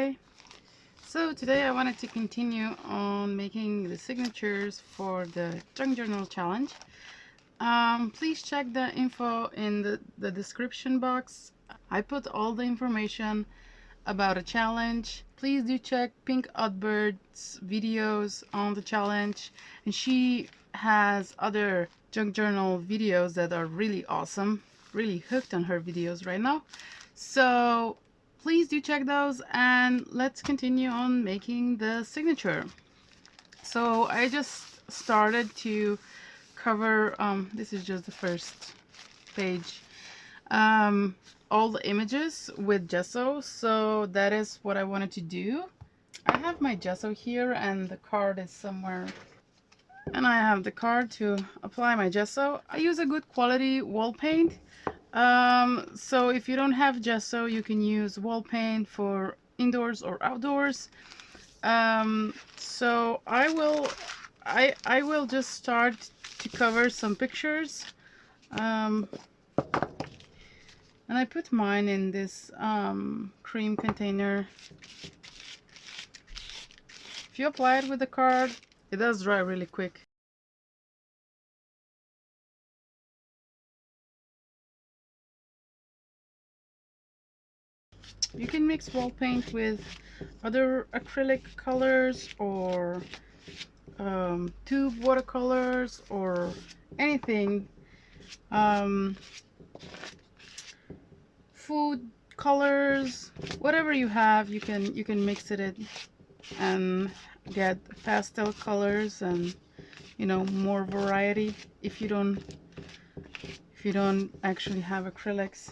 Hi! So today I wanted to continue on making the signatures for the Junk Journal Challenge. Please check the info in the description box. I put all the information about a challenge. Please do check Pink Oddbird's videos on the challenge, and she has other junk journal videos that are really awesome. Really hooked on her videos right now. So please do check those, and let's continue on making the signature. So I just started to cover, this is just the first page, all the images with gesso. So that is what I wanted to do. I have my gesso here and the card is somewhere, and I have the card to apply my gesso. I use a good quality wall paint. So if you don't have gesso, you can use wall paint for indoors or outdoors. So I will just start to cover some pictures. And I put mine in this cream container. If you apply it with the card, it does dry really quick. You can mix wall paint with other acrylic colors or tube watercolors or anything. Food colors, whatever you have, you can mix it and get pastel colors and, you know, more variety if you don't actually have acrylics.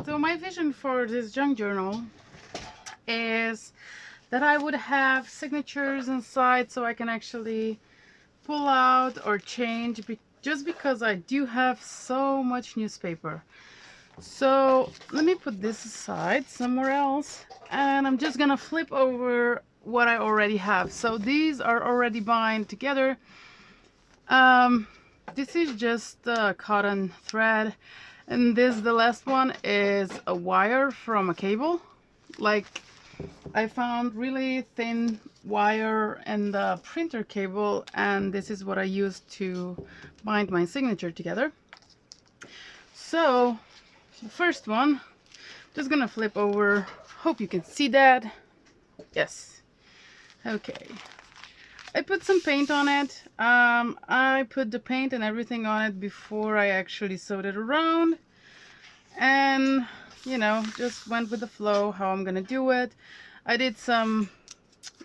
So my vision for this junk journal is that I would have signatures inside so I can actually pull out or change, just because I do have so much newspaper. So let me put this aside somewhere else, and I'm just gonna flip over what I already have. So these are already bound together. This is just cotton thread, and the last one is a wire from a cable. Like, I found really thin wire and the printer cable, and this is what I used to bind my signature together. So the first one, just gonna flip over. Hope you can see that. Yes. Okay. I put some paint on it. I put the paint and everything on it before I actually sewed it around, and, you know, just went with the flow how I'm gonna do it. I did some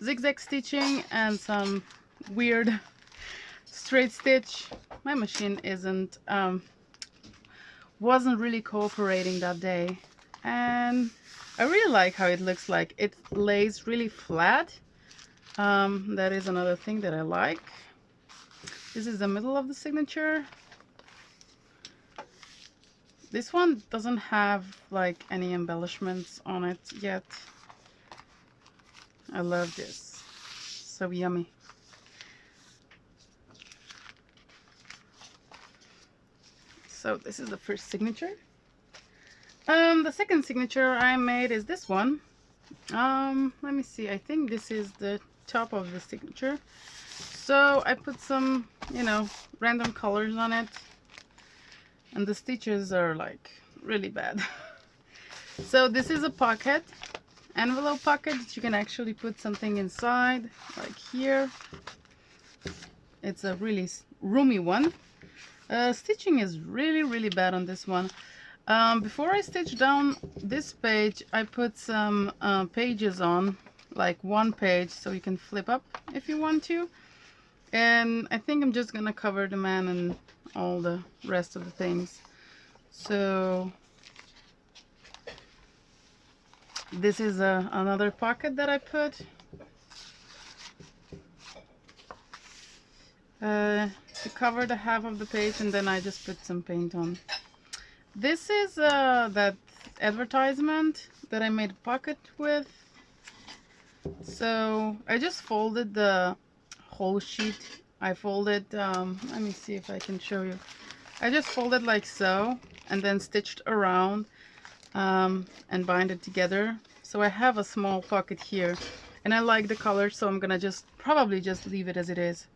zigzag stitching and some weird straight stitch. My machine wasn't really cooperating that day, and I really like how it looks. Like, it lays really flat. That is another thing that I like. This is the middle of the signature. This one doesn't have like any embellishments on it yet. I love this. So yummy. So this is the first signature. The second signature I made is this one. Let me see. I think this is the top of the signature. So I put some, you know, random colors on it, and the stitches are like really bad. So this is a pocket, envelope pocket that you can actually put something inside, like here. It's a really roomy one. Stitching is really bad on this one. Before I stitch down this page, I put some pages on, like one page, so you can flip up if you want to. And I think I'm just gonna cover the man and all the rest of the things. So this is another pocket that I put. To cover the half of the page, and then I just put some paint on. This is that advertisement that I made a pocket with. So I just folded the whole sheet I folded, let me see if I can show you. I just folded like so and then stitched around and bind it together. So I have a small pocket here and I like the color, so I'm gonna probably just leave it as it is.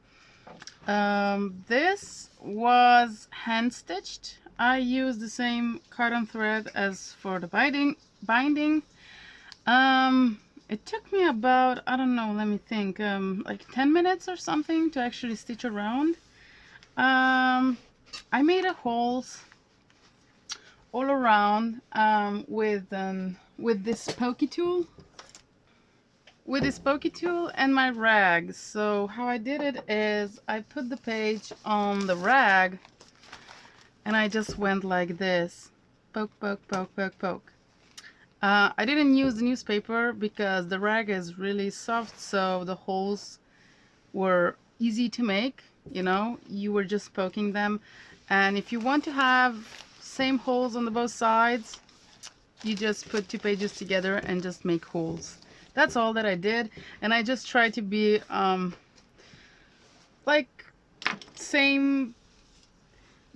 This was hand stitched. I used the same cotton thread as for the binding. It took me about, I don't know, let me think, like 10 minutes or something to actually stitch around. I made a holes all around with this pokey tool. With this pokey tool and my rag. So how I did it is I put the page on the rag and I just went like this. Poke, poke, poke, poke, poke. I didn't use the newspaper because the rag is really soft, so the holes were easy to make. You know, you were just poking them. And if you want to have same holes on the both sides, you just put two pages together and just make holes. That's all that I did, and I just tried to be like same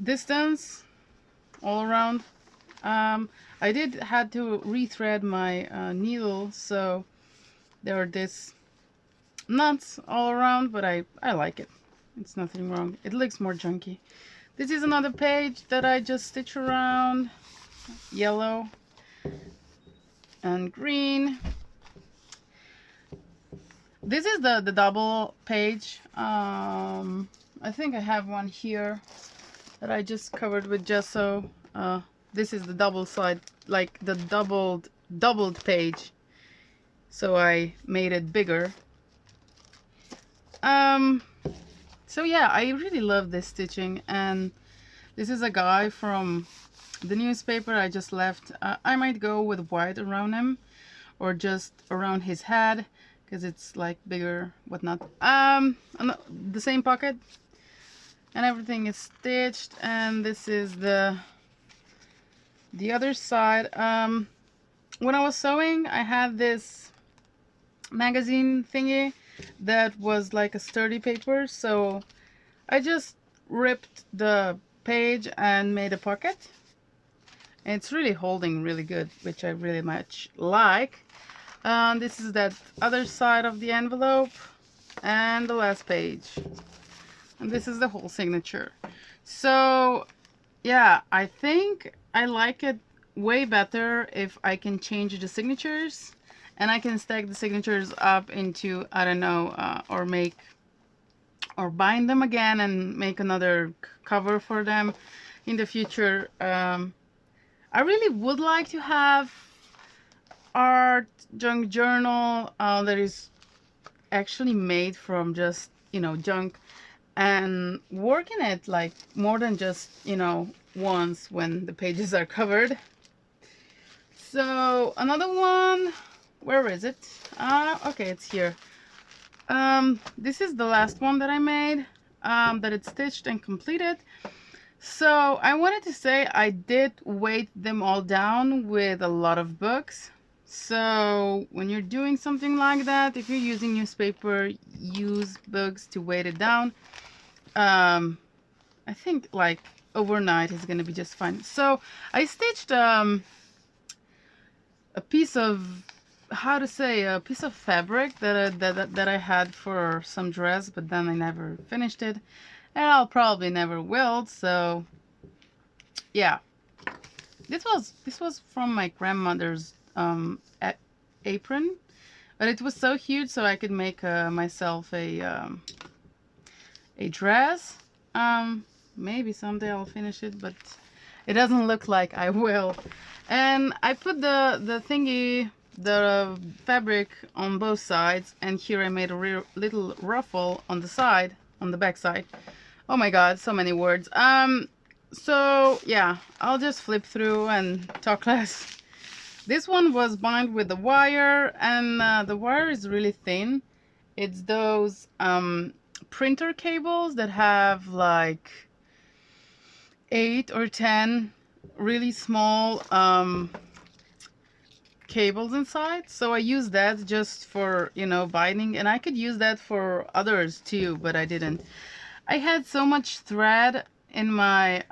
distance all around. I had to rethread my needle, so there are these knots all around, but I like it. It's nothing wrong. It looks more junky. This is another page that I just stitch around, yellow and green. This is the double page. I think I have one here that I just covered with gesso. This is the double side, like the doubled page. So I made it bigger. So yeah, I really love this stitching, and this is a guy from the newspaper I just left. I might go with white around him or just around his head, because it's like bigger, whatnot. The same pocket and everything is stitched, and this is the other side. When I was sewing, I had this magazine thingy that was like a sturdy paper, so I just ripped the page and made a pocket, and it's really holding really good, which I really much like. This is that other side of the envelope and the last page, and this is the whole signature. So yeah, I think I like it way better if I can change the signatures and I can stack the signatures up into, I don't know, or bind them again and make another cover for them in the future. I really would like to have art junk journal that is actually made from just, you know, junk, and work in it like more than just, you know, once when the pages are covered. So another one, where is it? Okay, it's here. This is the last one that I made, that it's stitched and completed. So I wanted to say I did weight them all down with a lot of books. So when you're doing something like that, if you're using newspaper, use books to weight it down. I think like overnight is gonna be just fine. So I stitched a piece of, how to say, a piece of fabric that I had for some dress, but then I never finished it, and I'll probably never will. So yeah, this was from my grandmother's apron, but it was so huge, so I could make myself a dress. Maybe someday I'll finish it, but it doesn't look like I will. And I put the thingy, the fabric on both sides, and here I made a little ruffle on the side, on the back side. Oh my god, so many words. So yeah, I'll just flip through and talk less. This one was bound with the wire, and the wire is really thin. It's those printer cables that have like 8 or 10 really small cables inside, so I use that just for, you know, binding, and I could use that for others too, but I didn't. I had so much thread in my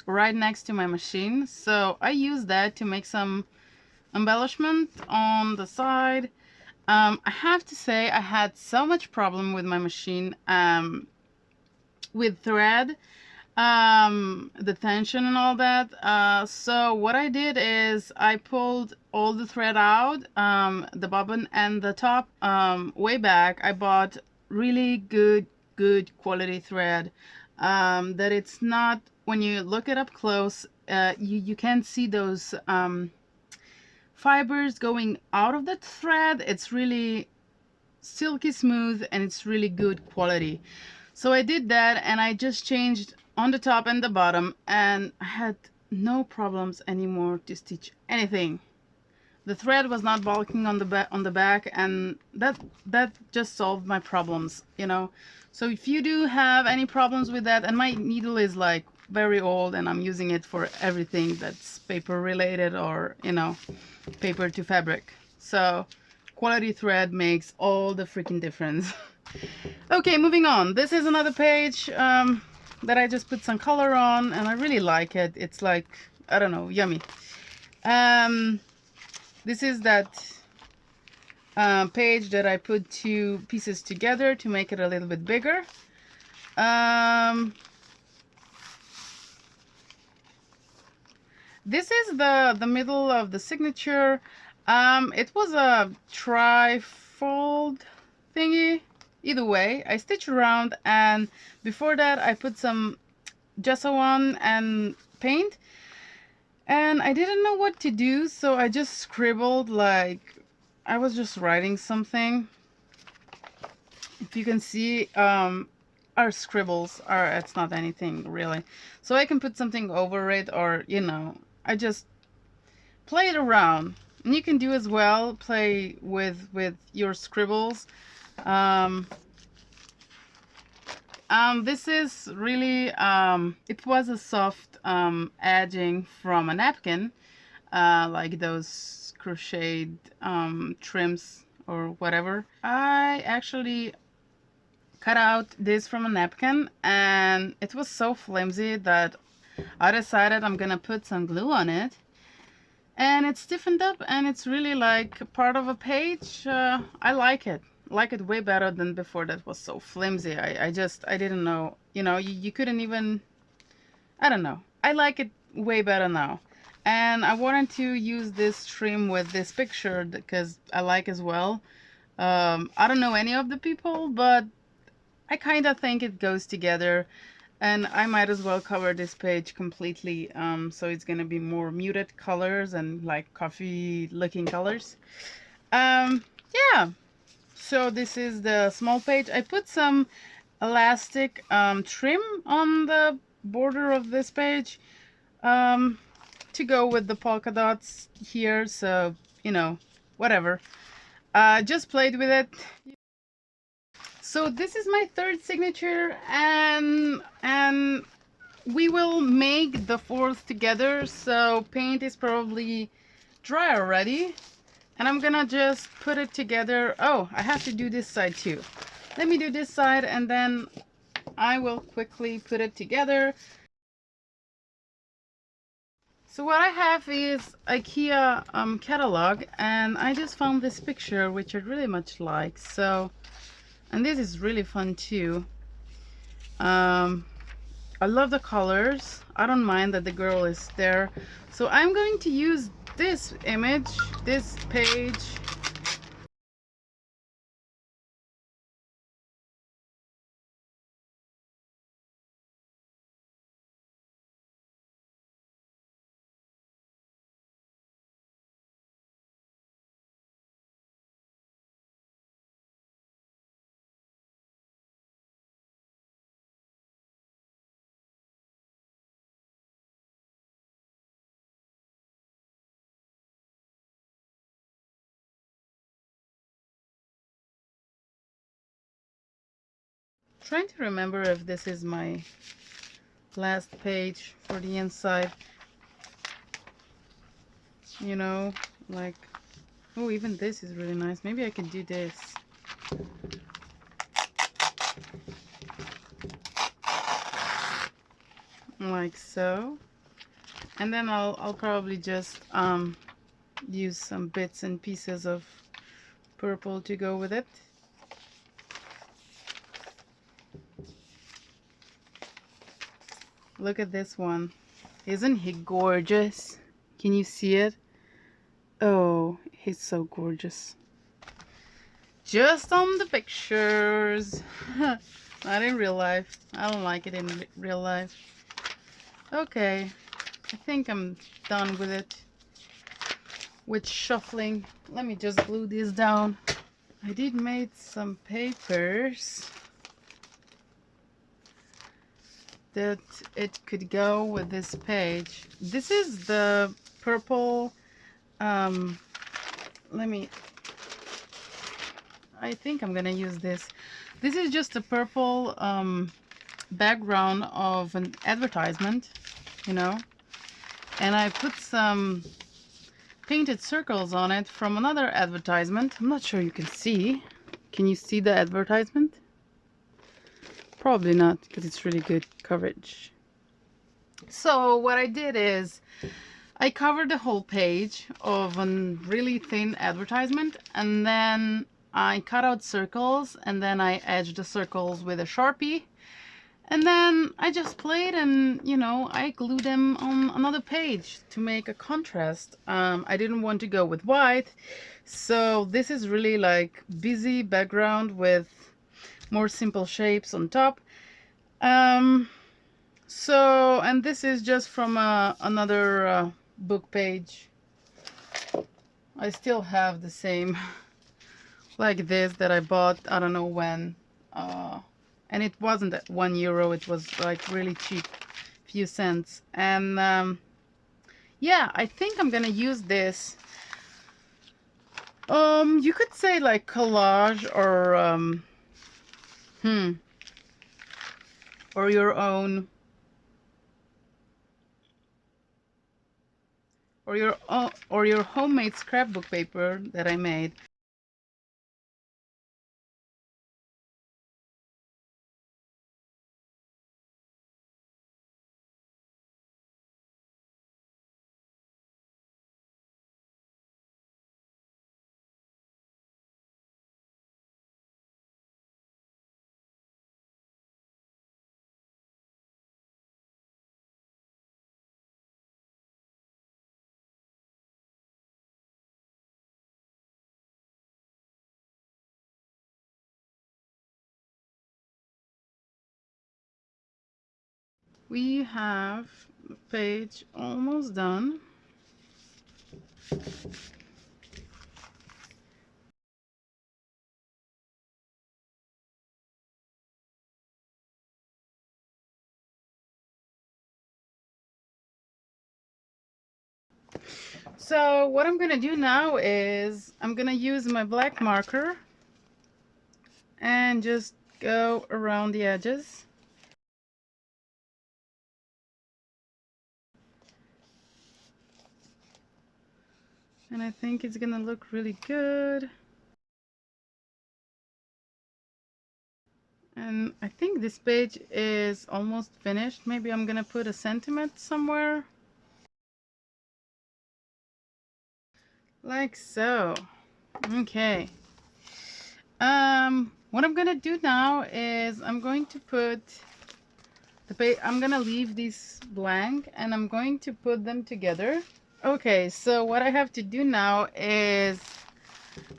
right next to my machine, so I used that to make some embellishment on the side. I have to say I had so much problem with my machine with thread, the tension and all that. So what I did is I pulled all the thread out, the bobbin and the top. Way back I bought really good quality thread, that it's not, when you look it up close, you can't see those fibers going out of the thread. It's really silky smooth and it's really good quality. So I did that, and I just changed on the top and the bottom, and I had no problems anymore to stitch anything. The thread was not bulking on the back, and that just solved my problems, you know. So if you do have any problems with that, and my needle is like very old and I'm using it for everything that's paper related, or, you know, paper to fabric, so quality thread makes all the freaking difference. Okay, moving on. This is another page that I just put some color on, and I really like it. It's like, I don't know, yummy. This is that page that I put two pieces together to make it a little bit bigger. This is the middle of the signature. It was a tri-fold thingy. Either way, I stitched around, and before that I put some gesso on and paint, and I didn't know what to do, so I just scribbled, like I was just writing something. If you can see, our scribbles are, it's not anything really, so I can put something over it, or, you know, I just played around. And you can do as well, play with your scribbles. This is really, it was a soft edging from a napkin, like those crocheted trims or whatever. I actually cut out this from a napkin, and it was so flimsy that I decided I'm gonna put some glue on it, and it's stiffened up, and it's really like part of a page. I like it way better than before. That was so flimsy. I didn't know, you know, you couldn't even, I don't know, I like it way better now. And I wanted to use this trim with this picture because I like as well. I don't know any of the people, but I kind of think it goes together, and I might as well cover this page completely, so it's gonna be more muted colors and like coffee looking colors. Yeah, so this is the small page. I put some elastic trim on the border of this page to go with the polka dots here, so, you know, whatever. Just played with it. So this is my third signature, and we will make the fourth together. So paint is probably dry already, and I'm gonna just put it together. Oh, I have to do this side too. Let me do this side, and then I will quickly put it together. So what I have is IKEA catalog, and I just found this picture which I really much like. So, and this is really fun too. I love the colors. I don't mind that the girl is there. So I'm going to use this image, this page. Trying to remember if this is my last page for the inside. You know, like Oh, even this is really nice. Maybe I could do this. Like so. And then I'll probably just use some bits and pieces of purple to go with it. Look at this one. Isn't he gorgeous? Can you see it? Oh, he's so gorgeous. Just on the pictures. Not in real life. I don't like it in real life. Okay, I think I'm done with it. With shuffling. Let me just glue this down. I did make some papers that it could go with this page. This is the purple, I think I'm gonna use this. This is just a purple background of an advertisement, you know, and I put some painted circles on it from another advertisement. I'm not sure you can see. Can you see the advertisement? Probably not, because it's really good coverage. So what I did is I covered the whole page of a really thin advertisement, and then I cut out circles, and then I edged the circles with a Sharpie, and then I just played and, you know, I glued them on another page to make a contrast. I didn't want to go with white, so this is really like busy background with more simple shapes on top. So, and this is just from another book page. I still have the same like this that I bought, I don't know when, and it wasn't at €1, it was like really cheap, few cents. And yeah, I think I'm gonna use this, you could say like collage, or your own, or your homemade scrapbook paper that I made. We have the page almost done. So what I'm gonna do now is I'm gonna use my black marker and just go around the edges. And I think it's gonna look really good. And I think this page is almost finished. Maybe I'm gonna put a sentiment somewhere. Like so. Okay. What I'm gonna do now is I'm going to put the page, I'm gonna leave these blank and I'm going to put them together. Okay, so what I have to do now is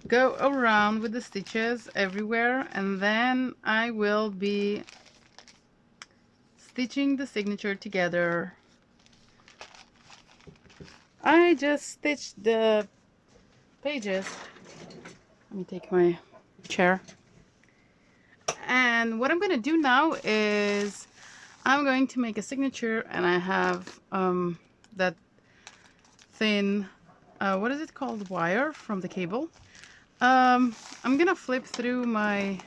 go around with the stitches everywhere, and then I will be stitching the signature together. I just stitched the pages. Let me take my chair. And what I'm going to do now is I'm going to make a signature, and I have that thin, what is it called, wire from the cable. I'm gonna flip through my,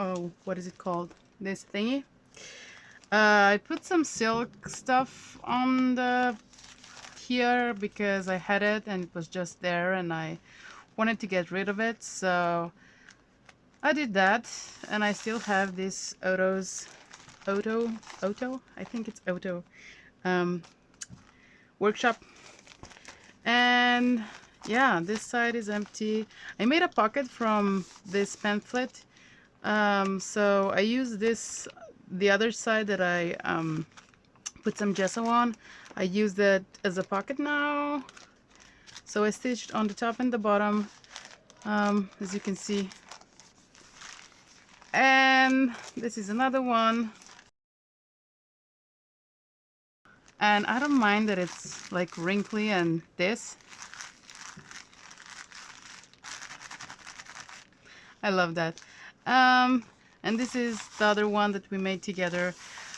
oh, what is it called, this thingy. I put some silk stuff on the here because I had it and it was just there and I wanted to get rid of it, so I did that. And I still have this Otto, I think it's Otto workshop. And yeah, this side is empty. I made a pocket from this pamphlet, so I use this, the other side that I put some gesso on, I use that as a pocket now. So I stitched on the top and the bottom, as you can see. And this is another one. And I don't mind that it's like wrinkly and this. I love that. And this is the other one that we made together,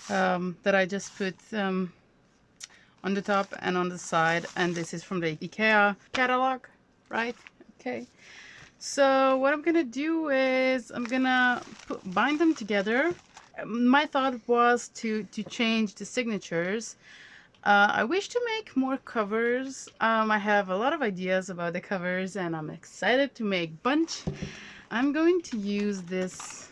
that I just put on the top and on the side. And this is from the IKEA catalog, right? Okay. So what I'm gonna do is I'm gonna bind them together. My thought was to change the signatures. I wish to make more covers. I have a lot of ideas about the covers and I'm excited to make bunch. I'm going to use this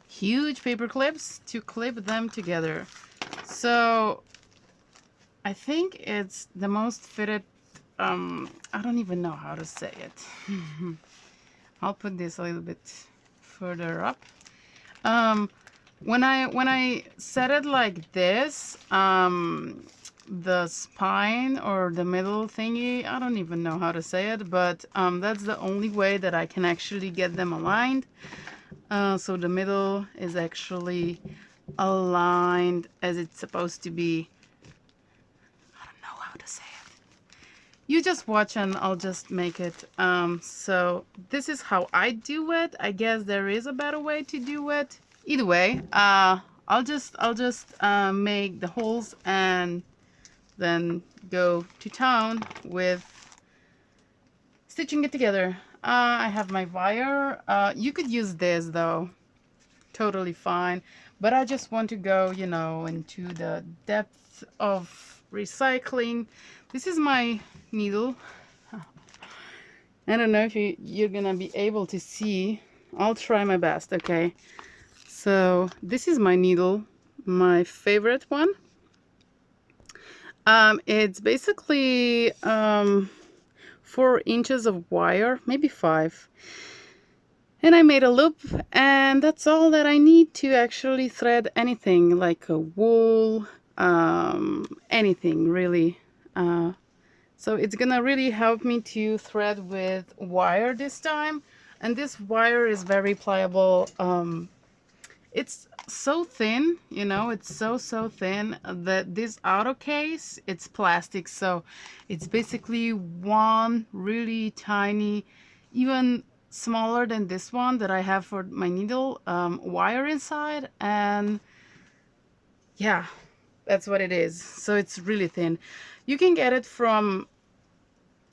huge paper clips to clip them together. So I think it's the most fitted, I don't even know how to say it. I'll put this a little bit further up. When I set it like this, the spine or the middle thingy, I don't even know how to say it, but that's the only way that I can actually get them aligned. So the middle is actually aligned as it's supposed to be. I don't know how to say it. You just watch and I'll just make it. So this is how I do it. I guess there is a better way to do it. Either way, I'll just make the holes and then go to town with stitching it together. I have my wire. You could use this though, totally fine. But I just want to go, you know, into the depth of recycling. This is my needle. I don't know if you're gonna be able to see. I'll try my best, okay? So this is my needle, my favorite one. It's basically 4 inches of wire, maybe 5. And I made a loop, and that's all that I need to actually thread anything, like a wool, anything really. So it's gonna really help me to thread with wire this time. And this wire is very pliable. It's so thin, you know, it's so thin that this auto case, it's plastic, so it's basically one really tiny, even smaller than this one that I have for my needle, wire inside. And yeah, that's what it is. So it's really thin. You can get it from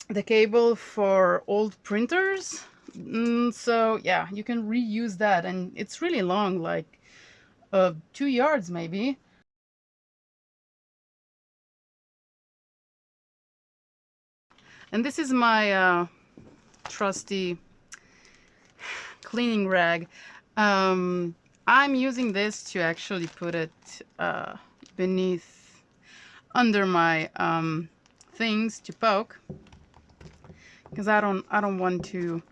the cable for old printers. So yeah, you can reuse that, and it's really long, like 2 yards maybe. And this is my trusty cleaning rag. I'm using this to actually put it beneath, under my things to poke, because I don't want to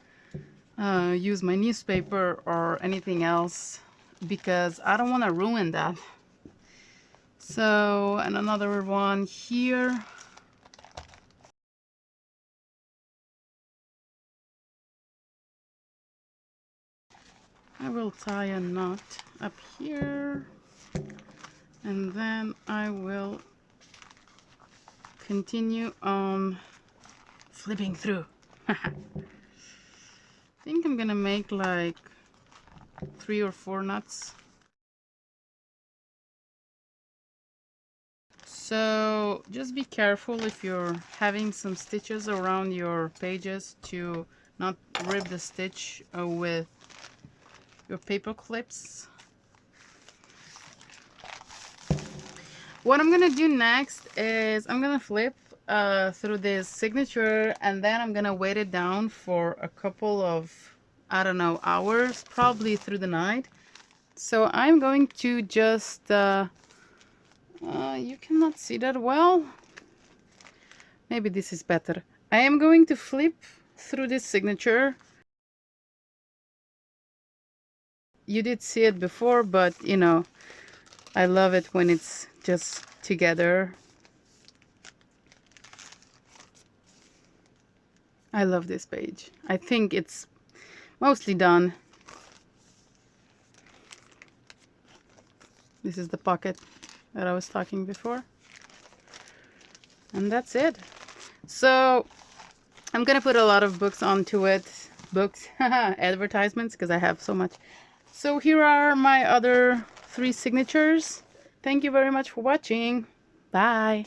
use my newspaper or anything else, because I don't want to ruin that. So, and another one here. I will tie a knot up here, and then I will continue on flipping through. I think I'm gonna make like 3 or 4 knots. So just be careful if you're having some stitches around your pages to not rip the stitch with your paper clips. what I'm gonna do next is I'm gonna flip through this signature, and then I'm gonna weight it down for a couple of, I don't know, hours, probably through the night. So I'm going to just you cannot see that well. Maybe this is better. I am going to flip through this signature. You did see it before, but you know, I love it when it's just together. I love this page. I think it's mostly done. This is the pocket that I was talking before. And that's it. So I'm gonna put a lot of books onto it. Books, advertisements, because I have so much. So here are my other 3 signatures. Thank you very much for watching. Bye.